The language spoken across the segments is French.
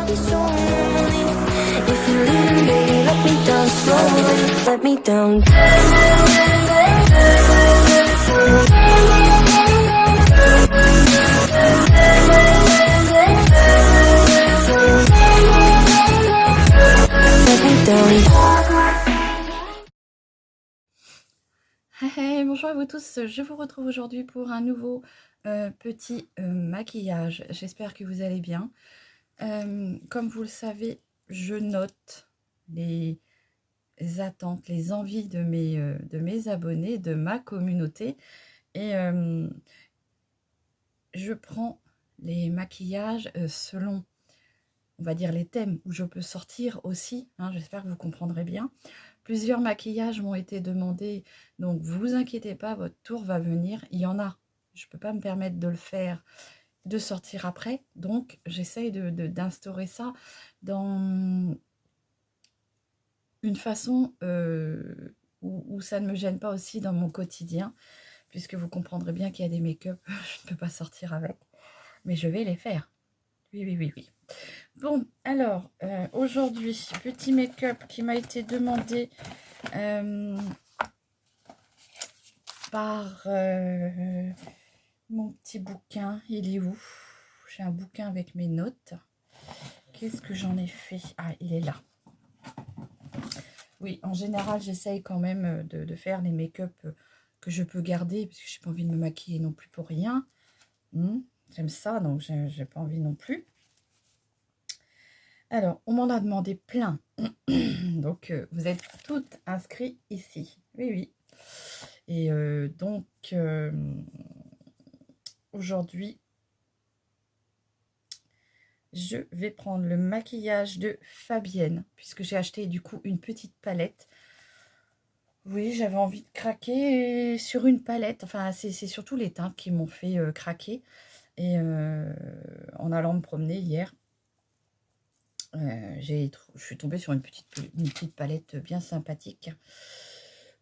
be so lonely. If you're leaving, baby, let me down slowly. Let me down. Let me down. Hey, hey, bonjour à vous tous, je vous retrouve aujourd'hui pour un nouveau petit maquillage. J'espère que vous allez bien. Comme vous le savez, je note les attentes, les envies de mes abonnés, de ma communauté. Et je prends les maquillages selon, on va dire, les thèmes où je peux sortir aussi. Hein, j'espère que vous comprendrez bien. Plusieurs maquillages m'ont été demandés, donc vous inquiétez pas, votre tour va venir. Il y en a, je ne peux pas me permettre de le faire, de sortir après. Donc j'essaye d'instaurer ça dans une façon où ça ne me gêne pas aussi dans mon quotidien, puisque vous comprendrez bien qu'il y a des make-up, je ne peux pas sortir avec, mais je vais les faire. Oui, oui, oui, oui. Bon, alors, aujourd'hui, petit make-up qui m'a été demandé par mon petit bouquin. Il est où? J'ai un bouquin avec mes notes. Qu'est-ce que j'en ai fait? Ah, il est là. Oui, en général, j'essaye quand même de faire les make-up que je peux garder, parce que je n'ai pas envie de me maquiller non plus pour rien. J'aime ça, donc je n'ai pas envie non plus. Alors, on m'en a demandé plein. Donc, vous êtes toutes inscrites ici. Oui, oui. Et donc, aujourd'hui, je vais prendre le maquillage de Fabienne, puisque j'ai acheté du coup une petite palette. Oui, j'avais envie de craquer sur une palette. Enfin, c'est surtout les teintes qui m'ont fait craquer. Et en allant me promener hier, je suis tombée sur une petite palette bien sympathique.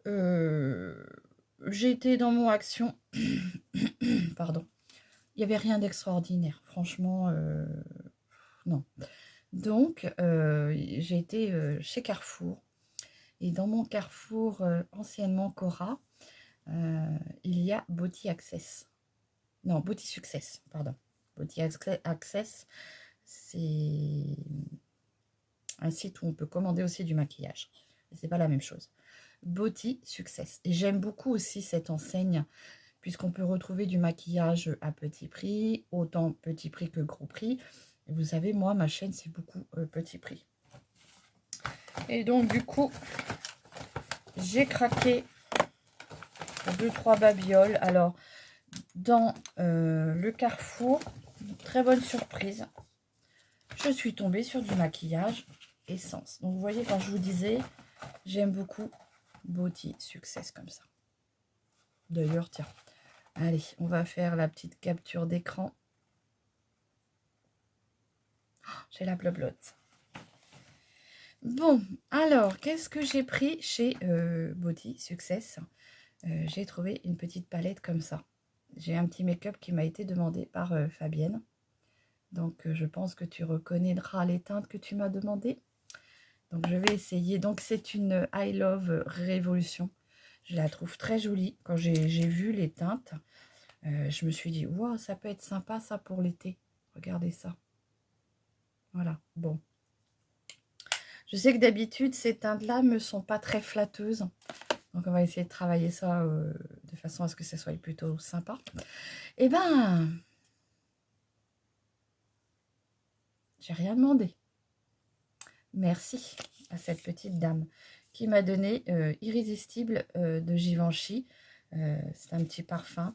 J'ai été dans mon action. Pardon. Il n'y avait rien d'extraordinaire. Franchement, non. Donc, j'ai été chez Carrefour. Et dans mon Carrefour, anciennement Cora, il y a Beauty Access. Non, Beauty Success, pardon. Beauty Access, c'est un site où on peut commander aussi du maquillage. C'est pas la même chose. Beauty Success. Et j'aime beaucoup aussi cette enseigne, puisqu'on peut retrouver du maquillage à petit prix, autant petit prix que gros prix. Et vous savez, moi, ma chaîne, c'est beaucoup petit prix. Et donc, du coup, j'ai craqué 2-3 babioles. Alors, dans le Carrefour, très bonne surprise, je suis tombée sur du maquillage Essence. Donc, vous voyez, quand je vous disais, j'aime beaucoup Beauty Success comme ça. D'ailleurs, tiens, allez, on va faire la petite capture d'écran. Oh, j'ai la blablotte. Bon, alors, qu'est-ce que j'ai pris chez Beauty Success? J'ai trouvé une petite palette comme ça. J'ai un petit make-up qui m'a été demandé par Fabienne. Donc, je pense que tu reconnaîtras les teintes que tu m'as demandé. Donc, je vais essayer. Donc, c'est une I Love Révolution. Je la trouve très jolie. Quand j'ai vu les teintes, je me suis dit, wow, ça peut être sympa ça pour l'été. Regardez ça. Voilà, bon. Je sais que d'habitude, ces teintes-là ne me sont pas très flatteuses. Donc, on va essayer de travailler ça de façon à ce que ça soit plutôt sympa. Eh ben, j'ai rien demandé. Merci à cette petite dame qui m'a donné Irrésistible de Givenchy. C'est un petit parfum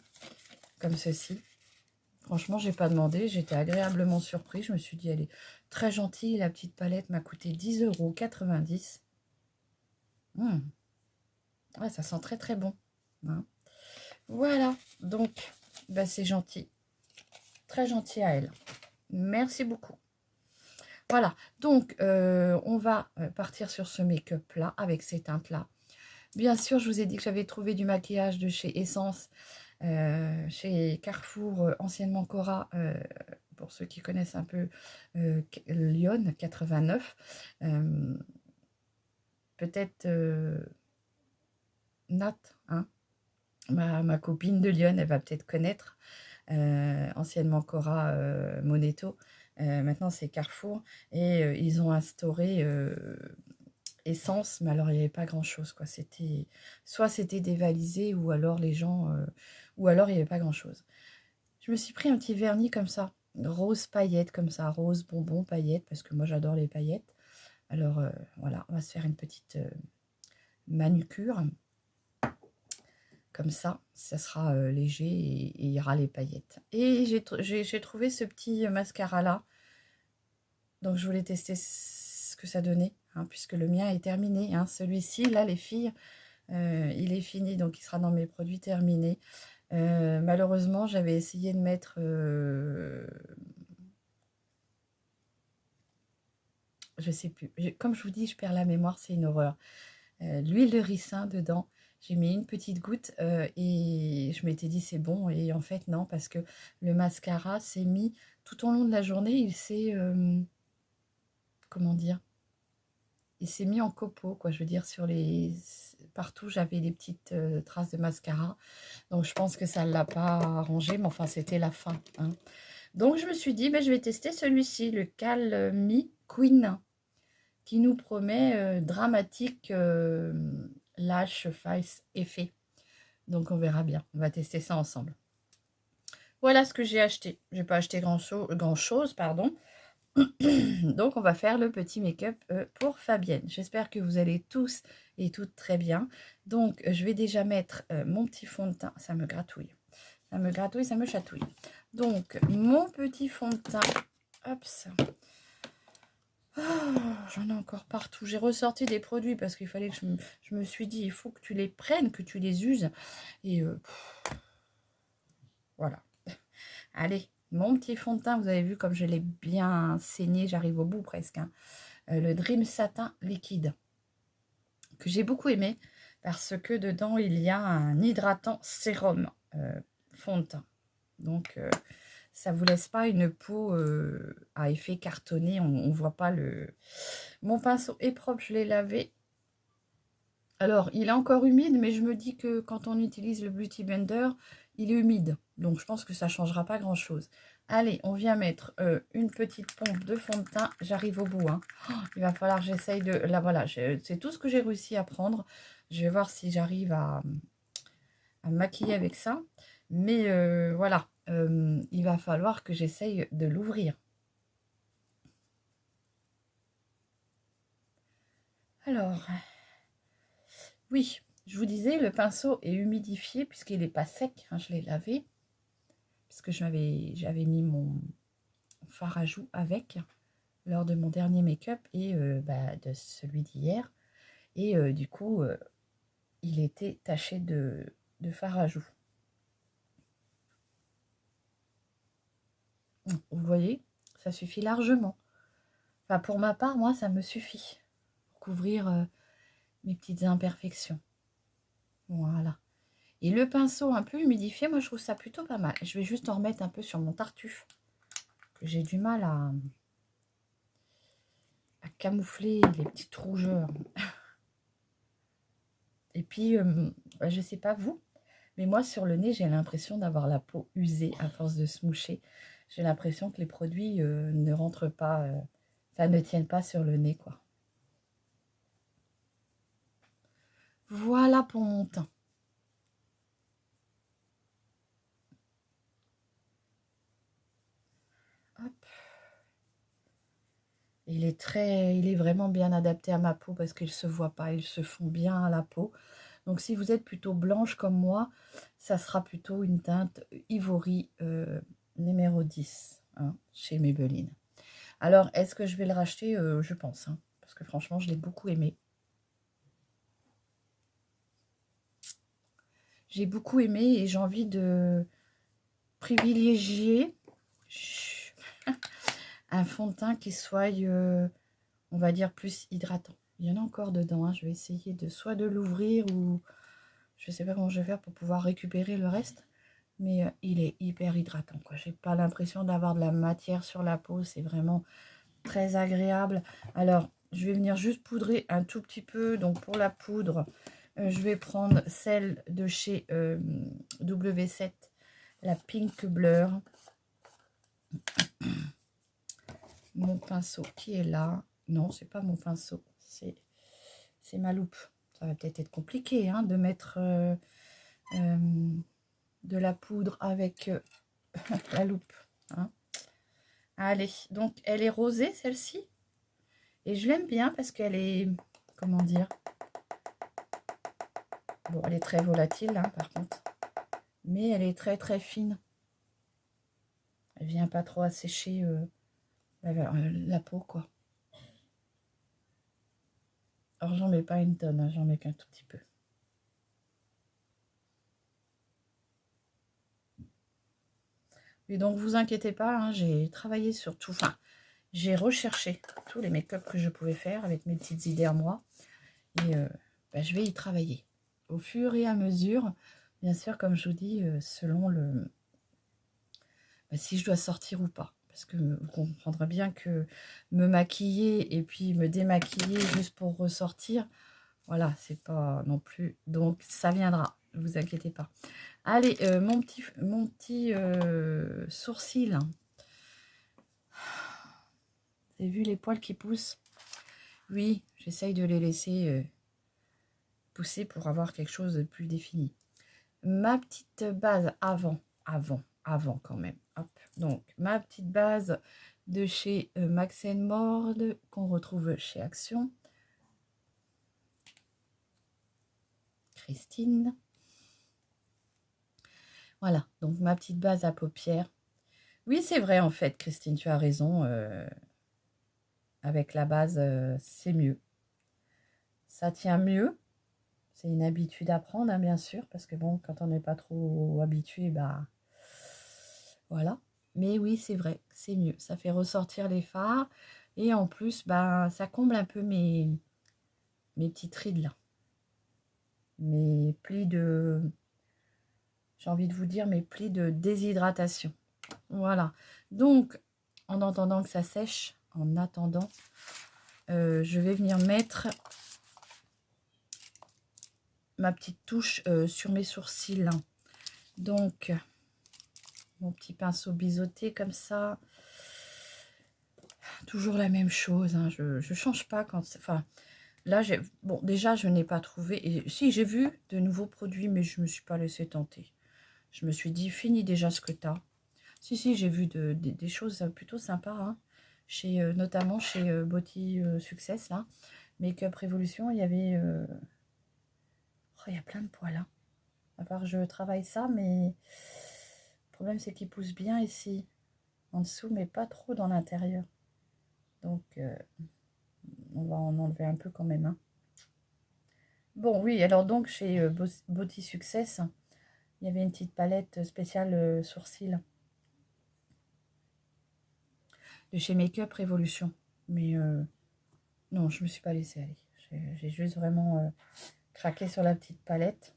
comme ceci. Franchement, j'ai pas demandé. J'étais agréablement surprise. Je me suis dit, elle est très gentille. La petite palette m'a coûté 10,90 €. Ouais, ça sent très très bon. Hein. Voilà. Donc, bah, c'est gentil. Très gentil à elle. Merci beaucoup. Voilà, donc on va partir sur ce make-up-là, avec ces teintes-là. Bien sûr, je vous ai dit que j'avais trouvé du maquillage de chez Essence, chez Carrefour, anciennement Cora, pour ceux qui connaissent un peu Lyon 89. Peut-être Nat, hein, ma copine de Lyon, elle va peut-être connaître. Anciennement Cora Moneto, maintenant c'est Carrefour, et ils ont instauré Essence, mais alors il n'y avait pas grand chose, quoi. Soit c'était dévalisé, ou alors les gens, ou alors il n'y avait pas grand chose. Je me suis pris un petit vernis comme ça, rose paillette, comme ça, rose bonbon paillette, parce que moi j'adore les paillettes. Alors voilà, on va se faire une petite manucure. Comme ça sera léger, et il y aura les paillettes. Et j'ai trouvé ce petit mascara là. Donc je voulais tester ce que ça donnait, hein, puisque le mien est terminé. Hein. Celui-ci, là, les filles, il est fini, donc il sera dans mes produits terminés. Malheureusement, j'avais essayé de mettre... je sais plus. Comme je vous dis, je perds la mémoire, c'est une horreur. L'huile de ricin dedans. J'ai mis une petite goutte et je m'étais dit c'est bon. Et en fait, non, parce que le mascara s'est mis tout au long de la journée. Il s'est... comment dire? Il s'est mis en copeaux, quoi. Je veux dire, partout, j'avais des petites traces de mascara. Donc, je pense que ça ne l'a pas arrangé. Mais enfin, c'était la fin. Hein. Donc, je me suis dit, ben, je vais tester celui-ci, le Calm Queen, qui nous promet dramatique lash face effet. Donc on verra bien, on va tester ça ensemble. Voilà ce que j'ai acheté. Je n'ai pas acheté grand chose, pardon. Donc on va faire le petit make-up pour Fabienne. J'espère que vous allez tous et toutes très bien. Donc je vais déjà mettre mon petit fond de teint. Ça me gratouille. Ça me gratouille, ça me chatouille. Donc mon petit fond de teint. Hop ça. Oh, j'en ai encore partout. J'ai ressorti des produits parce qu'il fallait que je me suis dit, il faut que tu les prennes, que tu les uses. Et voilà. Allez, mon petit fond de teint, vous avez vu comme je l'ai bien saigné, j'arrive au bout presque. Hein. Le Dream Satin liquide, que j'ai beaucoup aimé parce que dedans, il y a un hydratant sérum fond de teint. Donc... ça ne vous laisse pas une peau à effet cartonné. On ne voit pas le... Mon pinceau est propre, je l'ai lavé. Alors, il est encore humide, mais je me dis que quand on utilise le Beauty Blender, il est humide. Donc, je pense que ça ne changera pas grand-chose. Allez, on vient mettre une petite pompe de fond de teint. J'arrive au bout. Hein. Oh, il va falloir que j'essaye de... Là, voilà, c'est tout ce que j'ai réussi à prendre. Je vais voir si j'arrive à me maquiller avec ça. Mais voilà. Il va falloir que j'essaye de l'ouvrir. Alors, oui, je vous disais, le pinceau est humidifié puisqu'il n'est pas sec. Hein, je l'ai lavé puisque j'avais mis mon fard à joues avec lors de mon dernier make-up et de celui d'hier. Et du coup, il était taché de fard à joues. Vous voyez, ça suffit largement. Enfin, pour ma part, moi, ça me suffit pour couvrir mes petites imperfections. Voilà. Et le pinceau un peu humidifié, moi, je trouve ça plutôt pas mal. Je vais juste en remettre un peu sur mon tartuffe, que j'ai du mal à camoufler les petites rougeurs. Et puis, je sais pas vous, mais moi, sur le nez, j'ai l'impression d'avoir la peau usée à force de se moucher. J'ai l'impression que les produits ne rentrent pas, ça ne tiennent pas sur le nez, quoi. Voilà pour mon teint. Hop. Il est vraiment bien adapté à ma peau parce qu'il ne se voit pas, il se fond bien à la peau. Donc si vous êtes plutôt blanche comme moi, ça sera plutôt une teinte Ivory numéro 10 hein, chez Maybelline. Alors, est-ce que je vais le racheter? Je pense, hein, parce que franchement, je l'ai beaucoup aimé. J'ai beaucoup aimé et j'ai envie de privilégier un fond de teint qui soit, on va dire, plus hydratant. Il y en a encore dedans, hein. Je vais essayer soit de l'ouvrir ou je ne sais pas comment je vais faire pour pouvoir récupérer le reste. Mais il est hyper hydratant, quoi. J'ai pas l'impression d'avoir de la matière sur la peau. C'est vraiment très agréable. Alors, je vais venir juste poudrer un tout petit peu. Donc, pour la poudre, je vais prendre celle de chez W7, la Pink Blur. Mon pinceau qui est là. Non, c'est pas mon pinceau, c'est ma loupe. Ça va peut-être être compliqué hein, de mettre de la poudre avec la loupe. Hein. Allez, donc elle est rosée celle-ci. Et je l'aime bien parce qu'elle est, comment dire, bon, elle est très volatile hein, par contre. Mais elle est très très fine. Elle vient pas trop assécher la peau quoi. Alors j'en mets pas une tonne, hein, j'en mets qu'un tout petit peu. Et donc vous inquiétez pas, hein, j'ai travaillé sur tout, enfin j'ai recherché tous les make-up que je pouvais faire avec mes petites idées à moi. Et je vais y travailler au fur et à mesure, bien sûr comme je vous dis, selon le si je dois sortir ou pas. Parce que vous comprendrez bien que me maquiller et puis me démaquiller juste pour ressortir, voilà, c'est pas non plus. Donc ça viendra, ne vous inquiétez pas. Allez, mon petit sourcil. Vous avez vu les poils qui poussent? Oui, j'essaye de les laisser pousser pour avoir quelque chose de plus défini. Ma petite base avant quand même. Hop. Donc, ma petite base de chez Max Mord qu'on retrouve chez Action. Christine. Voilà, donc ma petite base à paupières. Oui, c'est vrai en fait, Christine, tu as raison. Avec la base, c'est mieux. Ça tient mieux. C'est une habitude à prendre, hein, bien sûr, parce que bon, quand on n'est pas trop habitué, bah voilà. Mais oui, c'est vrai, c'est mieux. Ça fait ressortir les fards. Et en plus, bah, ça comble un peu mes petites rides là. Mes plis de... J'ai envie de vous dire mes plis de déshydratation. Voilà. Donc, en attendant que ça sèche, je vais venir mettre ma petite touche sur mes sourcils. Donc, mon petit pinceau biseauté comme ça. Toujours la même chose. Hein. Je ne change pas quand... Enfin, là, bon, déjà, je n'ai pas trouvé... Et, si, j'ai vu de nouveaux produits, mais je ne me suis pas laissé tenter. Je me suis dit, finis déjà ce que tu as. Si, j'ai vu des choses plutôt sympas. Hein. Notamment chez Beauty Success, là. Make-up Révolution, il y avait... Oh, il y a plein de poils. Hein. À part je travaille ça, mais... Le problème, c'est qu'il pousse bien ici. En dessous, mais pas trop dans l'intérieur. Donc, on va en enlever un peu quand même. Hein. Bon, oui, alors donc, chez Beauty Success, il y avait une petite palette spéciale sourcils. De chez Make-up Révolution. Mais non, je ne me suis pas laissée aller. J'ai juste vraiment craqué sur la petite palette.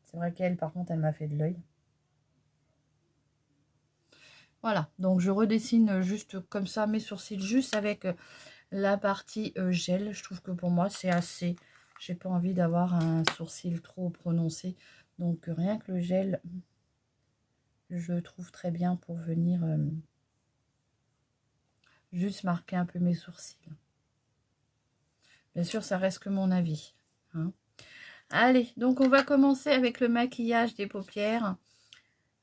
C'est vrai qu'elle, par contre, elle m'a fait de l'œil. Voilà, donc je redessine juste comme ça mes sourcils, juste avec la partie gel. Je trouve que pour moi, c'est assez. J'ai pas envie d'avoir un sourcil trop prononcé. Donc, rien que le gel, je trouve très bien pour venir juste marquer un peu mes sourcils. Bien sûr, ça reste que mon avis. Hein. Allez, donc on va commencer avec le maquillage des paupières.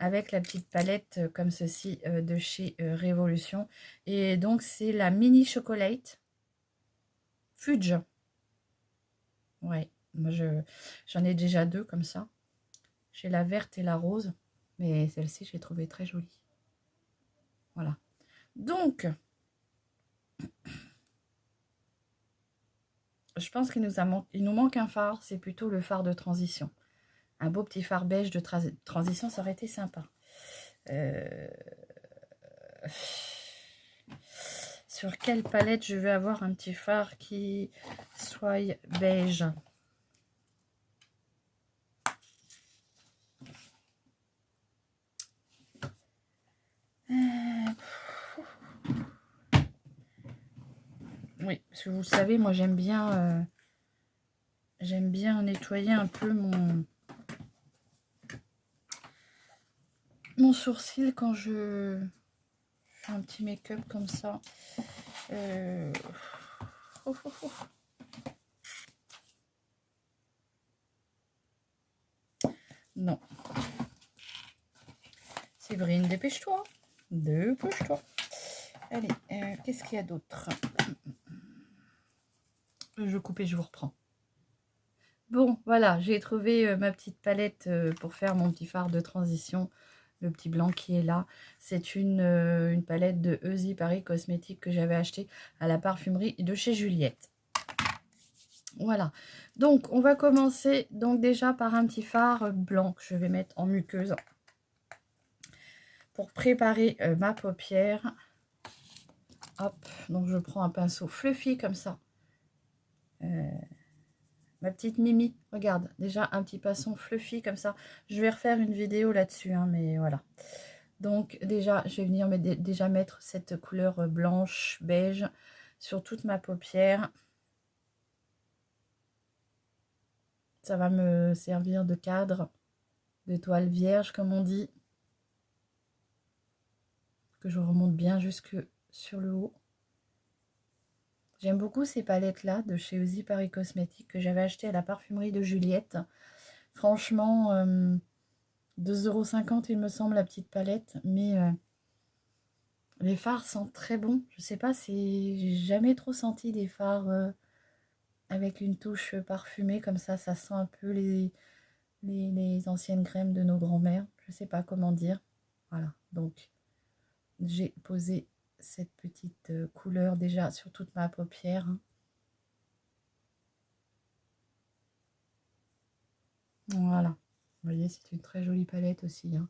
Avec la petite palette comme ceci de chez Révolution. Et donc, c'est la Mini Chocolate Fudge. Ouais, moi, j'en ai déjà deux comme ça. J'ai la verte et la rose. Mais celle-ci, je l'ai trouvée très jolie. Voilà. Donc, je pense qu'il nous manque un fard. C'est plutôt le fard de transition. Un beau petit fard beige de transition, ça aurait été sympa. Sur quelle palette je vais avoir un petit fard qui soit beige? Oui, parce que vous le savez, moi j'aime bien nettoyer un peu mon sourcil quand je fais un petit make-up comme ça. Euh, oh, oh, oh. Non. Séverine, dépêche-toi. Dépêche-toi. Allez, qu'est-ce qu'il y a d'autre? Je coupe et je vous reprends. Bon, voilà, j'ai trouvé ma petite palette pour faire mon petit fard de transition. Le petit blanc qui est là. C'est une palette de Easy Paris Cosmétiques que j'avais acheté à la parfumerie de chez Juliette. Voilà. Donc, on va commencer donc déjà par un petit fard blanc que je vais mettre en muqueuse pour préparer ma paupière. Hop, donc je prends un pinceau fluffy comme ça. Ma petite Mimi, regarde, déjà un petit pinceau fluffy comme ça. Je vais refaire une vidéo là-dessus, hein, mais voilà. Donc déjà, je vais venir déjà mettre cette couleur blanche, beige sur toute ma paupière. Ça va me servir de cadre, de toile vierge comme on dit. Que je remonte bien jusque sur le haut. J'aime beaucoup ces palettes-là de chez Easy Paris Cosmétiques que j'avais acheté à la parfumerie de Juliette. Franchement, 2,50 € il me semble la petite palette, mais les fards sentent très bon. Je sais pas si j'ai jamais trop senti des fards avec une touche parfumée comme ça sent un peu les anciennes crèmes de nos grands-mères. Je sais pas comment dire. Voilà, donc j'ai posé cette petite couleur déjà sur toute ma paupière. Voilà, vous voyez, c'est une très jolie palette aussi, hein.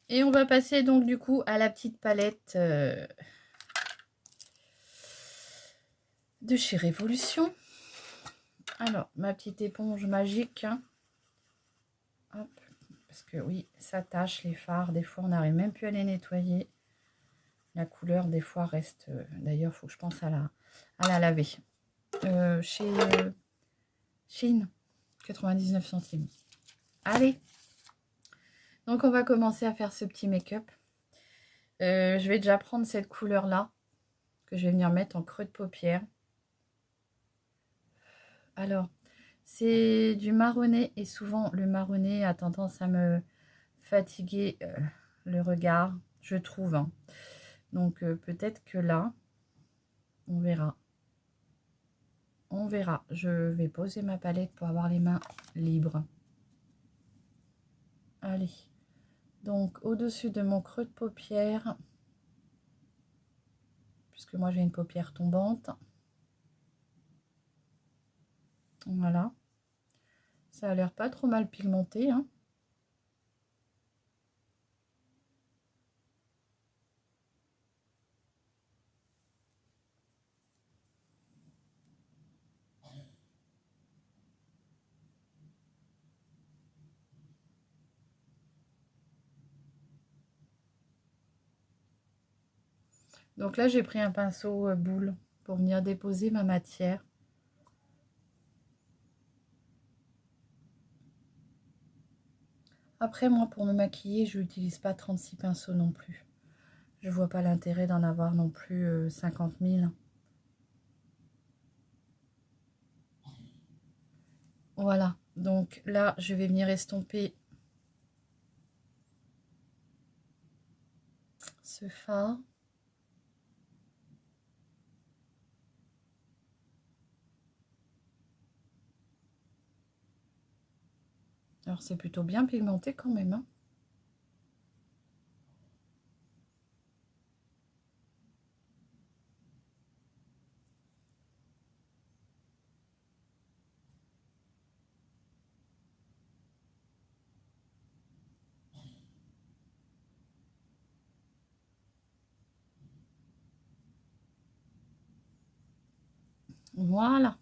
Et on va passer donc du coup à la petite palette de chez Révolution. Alors, ma petite éponge magique, hein. Hop, parce que oui, ça tâche les fards. Des fois, on n'arrive même plus à les nettoyer. La couleur, des fois, reste... D'ailleurs, il faut que je pense à la laver. Chez Shein, 99 centimes. Allez. Donc, on va commencer à faire ce petit make-up. Je vais déjà prendre cette couleur-là, que je vais venir mettre en creux de paupière. Alors, c'est du marronné et souvent le marronné a tendance à me fatiguer le regard, je trouve, hein. Donc, peut-être que là, on verra. On verra. Je vais poser ma palette pour avoir les mains libres. Allez. Donc, au-dessus de mon creux de paupière, puisque moi j'ai une paupière tombante. Voilà. Ça a l'air pas trop mal pigmenté, hein. Donc là, j'ai pris un pinceau boule pour venir déposer ma matière. Après, moi, pour me maquiller, je n'utilise pas 36 pinceaux non plus. Je vois pas l'intérêt d'en avoir non plus 50 000. Voilà. Donc là, je vais venir estomper ce fard. Alors, c'est plutôt bien pigmenté quand même, hein. Voilà.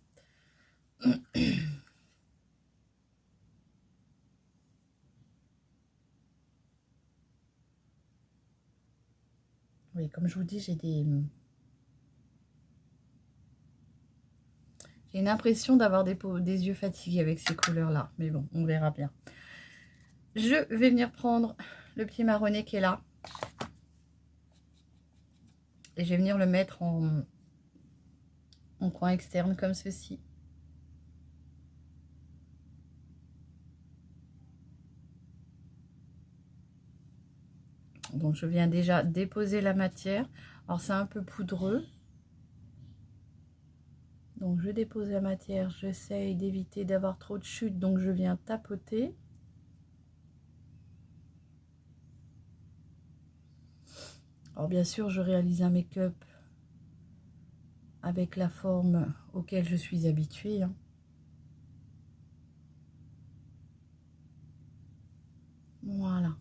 Oui, comme je vous dis, j'ai une impression d'avoir des yeux fatigués avec ces couleurs-là. Mais bon, on verra bien. Je vais venir prendre le petit marronné qui est là. Et je vais venir le mettre en coin externe comme ceci. Donc je viens déjà déposer la matière. Alors c'est un peu poudreux. Donc je dépose la matière, j'essaye d'éviter d'avoir trop de chute, donc je viens tapoter. Alors bien sûr, je réalise un make-up avec la forme auquel je suis habituée. Hein. Voilà.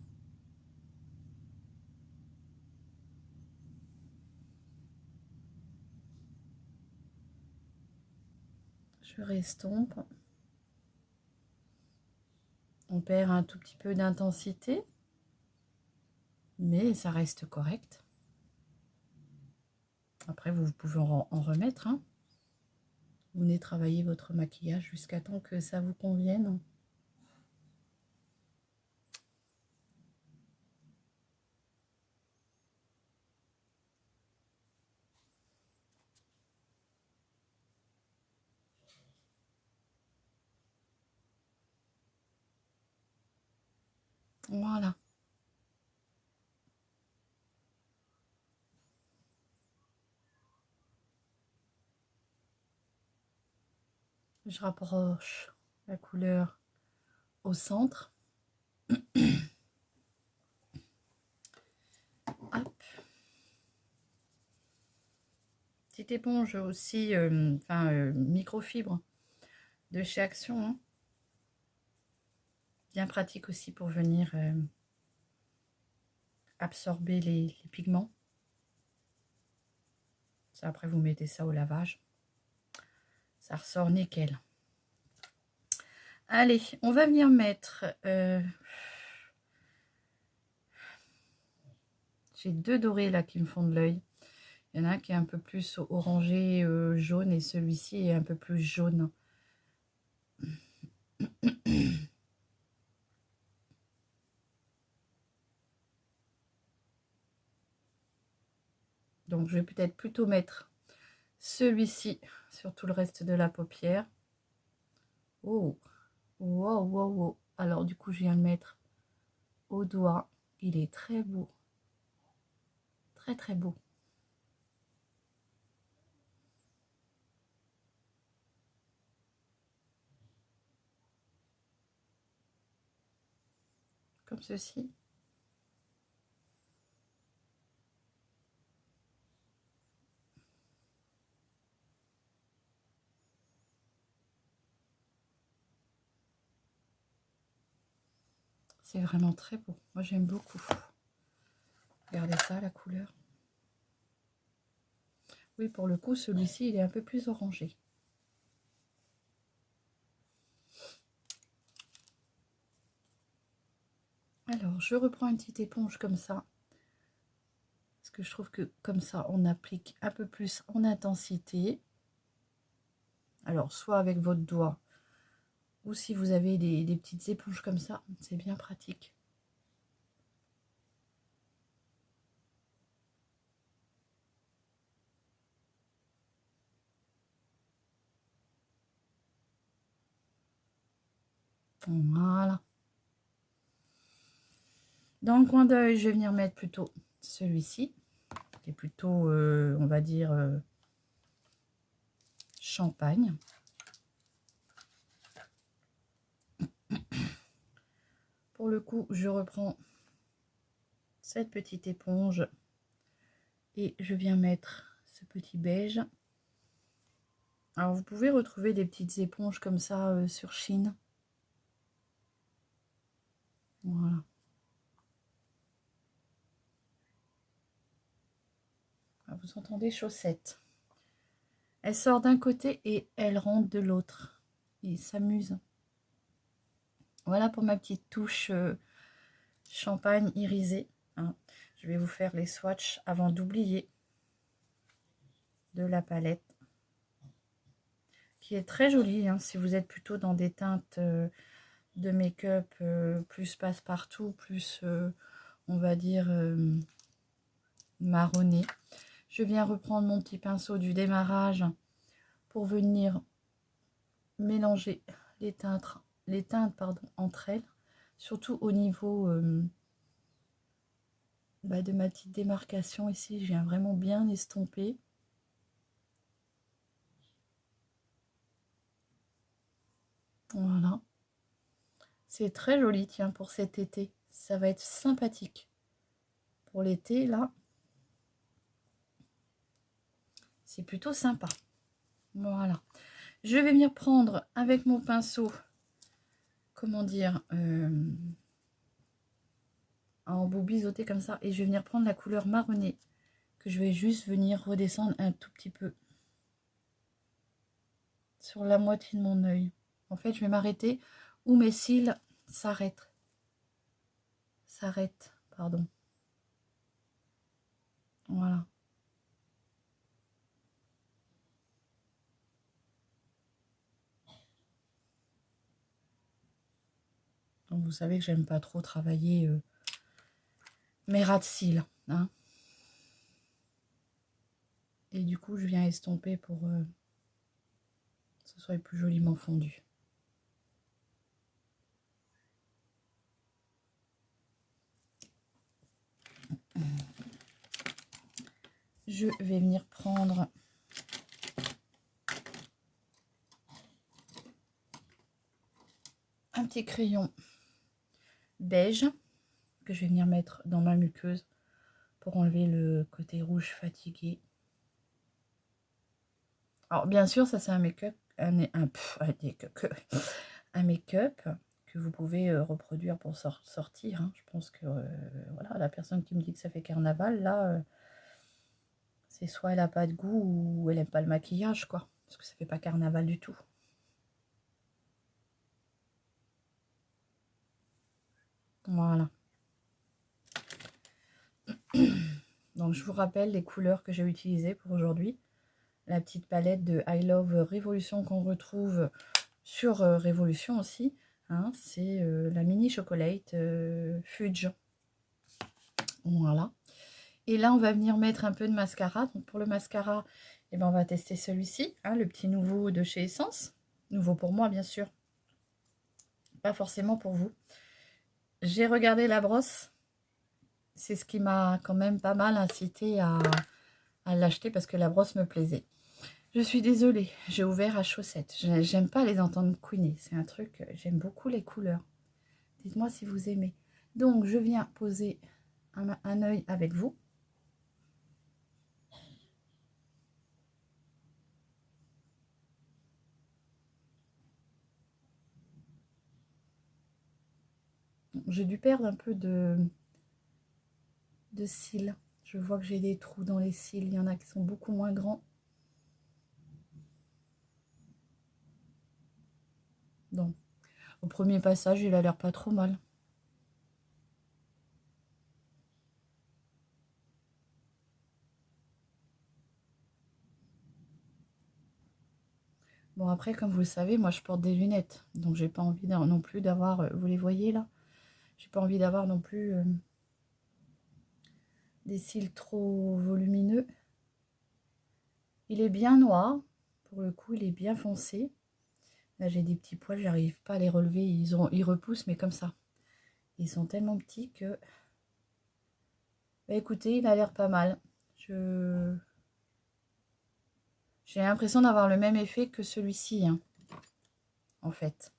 Je restompe. On perd un tout petit peu d'intensité, mais ça reste correct. Après, vous pouvez en remettre. Hein. Vous venez travailler votre maquillage jusqu'à temps que ça vous convienne. Voilà. Je rapproche la couleur au centre. Hop. Petite éponge aussi, microfibre de chez Action. Hein. Bien pratique aussi pour venir absorber les pigments. Ça, après, vous mettez ça au lavage. Ça ressort nickel. Allez, on va venir mettre... j'ai deux dorés là qui me font de l'œil. Il y en a un qui est un peu plus orangé, jaune, et celui-ci est un peu plus jaune. Donc, je vais peut-être plutôt mettre celui-ci sur tout le reste de la paupière. Oh, wow, wow, wow. Alors, du coup, je viens le mettre au doigt. Il est très beau. Très, très beau. Comme ceci. C'est vraiment très beau. Moi, j'aime beaucoup. Regardez ça, la couleur. Oui, pour le coup, celui-ci, il est un peu plus orangé. Alors, je reprends une petite éponge comme ça. Parce que je trouve que comme ça, on applique un peu plus en intensité. Alors, soit avec votre doigt, ou si vous avez des petites éponges comme ça, c'est bien pratique. Voilà. Dans le coin d'œil, je vais venir mettre plutôt celui-ci, qui est plutôt, on va dire, champagne. Pour le coup, je reprends cette petite éponge et je viens mettre ce petit beige. Alors, vous pouvez retrouver des petites éponges comme ça sur Shein. Voilà. Ah, vous entendez chaussettes. Elle sort d'un côté et elle rentre de l'autre. Il s'amuse. Voilà pour ma petite touche champagne irisée. Hein. Je vais vous faire les swatchs avant d'oublier de la palette. Qui est très jolie, hein, si vous êtes plutôt dans des teintes de make-up plus passe-partout, plus, on va dire, marronné. Je viens reprendre mon petit pinceau du démarrage pour venir mélanger les teintes entre elles, surtout au niveau de ma petite démarcation ici. Je viens vraiment bien estomper. Voilà. C'est très joli, tiens, pour cet été. Ça va être sympathique. Pour l'été, là, c'est plutôt sympa. Voilà. Je vais venir prendre avec mon pinceau, comment dire, en bout biseauté comme ça. Et je vais venir prendre la couleur marronnée, que je vais juste venir redescendre un tout petit peu sur la moitié de mon œil. En fait, je vais m'arrêter où mes cils s'arrêtent. Pardon. Voilà. Donc, vous savez que j'aime pas trop travailler mes ras de cils. Hein. Et du coup, je viens estomper pour que ce soit plus joliment fondu. Je vais venir prendre un petit crayon beige que je vais venir mettre dans ma muqueuse pour enlever le côté rouge fatigué. Alors bien sûr, ça c'est un make-up, un make-up que vous pouvez reproduire pour sortir. Hein. Je pense que voilà, la personne qui me dit que ça fait carnaval, là, c'est soit elle n'a pas de goût ou elle n'aime pas le maquillage, quoi. Parce que ça fait pas carnaval du tout. Voilà. Donc je vous rappelle les couleurs que j'ai utilisées pour aujourd'hui. La petite palette de I Love Révolution qu'on retrouve sur Révolution aussi. Hein, c'est la mini chocolate Fudge. Voilà. Et là, on va venir mettre un peu de mascara. Donc pour le mascara, eh ben, on va tester celui-ci, hein, le petit nouveau de chez Essence. Nouveau pour moi, bien sûr. Pas forcément pour vous. J'ai regardé la brosse. C'est ce qui m'a quand même pas mal incité à l'acheter parce que la brosse me plaisait. Je suis désolée, j'ai ouvert à chaussettes. J'aime pas les entendre couiner. C'est un truc, j'aime beaucoup les couleurs. Dites-moi si vous aimez. Donc, je viens poser un œil avec vous. J'ai dû perdre un peu de cils. Je vois que j'ai des trous dans les cils. Il y en a qui sont beaucoup moins grands. Donc, au premier passage, il a l'air pas trop mal. Bon, après, comme vous le savez, moi, je porte des lunettes. Donc, j'ai pas envie non plus d'avoir... vous les voyez, là? J'ai pas envie d'avoir non plus des cils trop volumineux. Il est bien noir. Pour le coup, il est bien foncé. Là, j'ai des petits poils, j'arrive pas à les relever. Ils repoussent, mais comme ça. Ils sont tellement petits que... Bah, écoutez, il a l'air pas mal. J'ai l'impression d'avoir le même effet que celui-ci, hein, en fait.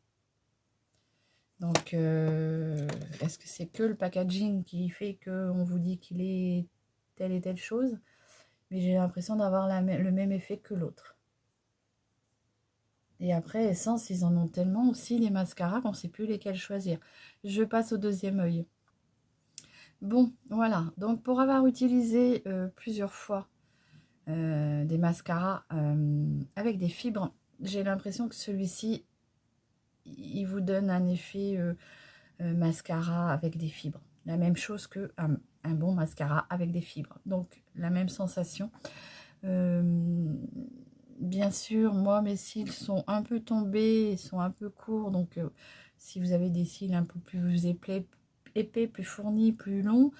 Donc, est-ce que c'est que le packaging qui fait qu'on vous dit qu'il est telle et telle chose? Mais j'ai l'impression d'avoir le même effet que l'autre. Et après, Essence, ils en ont tellement aussi, les mascaras, qu'on ne sait plus lesquels choisir. Je passe au deuxième œil. Bon, voilà. Donc, pour avoir utilisé plusieurs fois des mascaras avec des fibres, j'ai l'impression que celui-ci, il vous donne un effet mascara avec des fibres. la même chose que un bon mascara avec des fibres. Donc, la même sensation. Bien sûr, moi, mes cils sont un peu tombés, ils sont un peu courts. Donc, si vous avez des cils un peu plus épais, plus fournis, plus longs,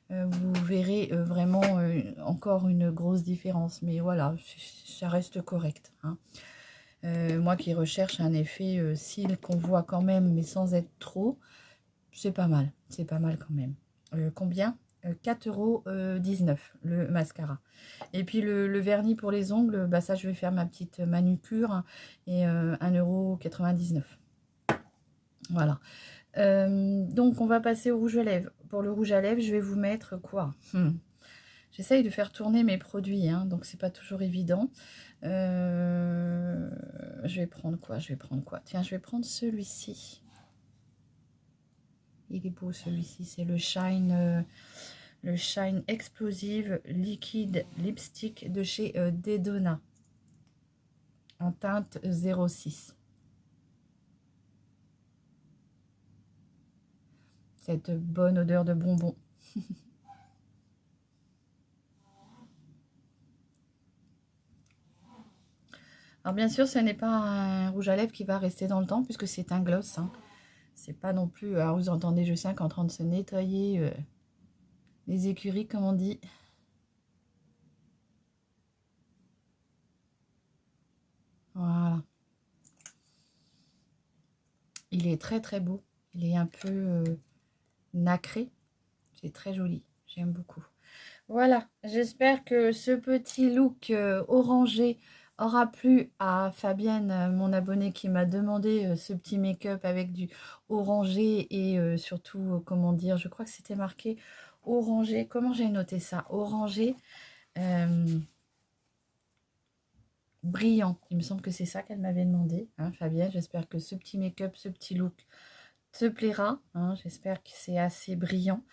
vous verrez vraiment encore une grosse différence. Mais voilà, ça reste correct. Hein. Moi qui recherche un effet cils qu'on voit quand même, mais sans être trop, c'est pas mal. C'est pas mal quand même. Combien 4,19 € le mascara. Et puis le vernis pour les ongles, bah ça je vais faire ma petite manucure hein, et 1,99 €. Voilà. Donc on va passer au rouge à lèvres. Pour le rouge à lèvres, je vais vous mettre quoi J'essaye de faire tourner mes produits, hein, donc c'est pas toujours évident. Je vais prendre quoi Tiens, je vais prendre celui-ci. Il est beau celui-ci, c'est le Shine Explosive Liquid Lipstick de chez Dedona en teinte 06. Cette bonne odeur de bonbon. Alors bien sûr, ce n'est pas un rouge à lèvres qui va rester dans le temps puisque c'est un gloss. Hein. C'est pas non plus... Alors vous entendez, je sais qu'en train de se nettoyer les écuries, comme on dit. Voilà. Il est très très beau. Il est un peu nacré. C'est très joli. J'aime beaucoup. Voilà. J'espère que ce petit look orangé aura plu à Fabienne, mon abonnée, qui m'a demandé ce petit make-up avec du orangé et surtout, comment dire, je crois que c'était marqué orangé. Comment j'ai noté ça? Orangé brillant. Il me semble que c'est ça qu'elle m'avait demandé, hein, Fabienne. J'espère que ce petit make-up, ce petit look te plaira. Hein. J'espère que c'est assez brillant.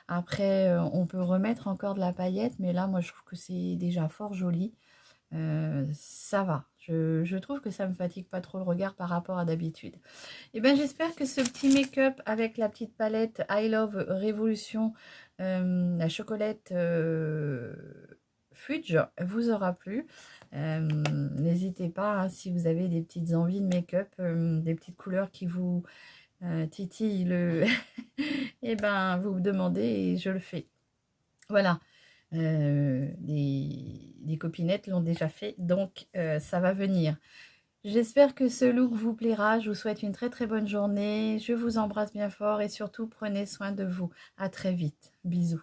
Après, on peut remettre encore de la paillette, mais là, moi, je trouve que c'est déjà fort joli. Ça va. Je trouve que ça me fatigue pas trop le regard par rapport à d'habitude. Et ben j'espère que ce petit make-up avec la petite palette I Love Révolution, la chocolate Fudge vous aura plu. N'hésitez pas hein, si vous avez des petites envies de make-up, des petites couleurs qui vous titillent le et ben vous me demandez et je le fais. Voilà. Les copinettes l'ont déjà fait, donc ça va venir. J'espère que ce look vous plaira. Je vous souhaite une très très bonne journée. Je vous embrasse bien fort et surtout prenez soin de vous. À très vite. Bisous.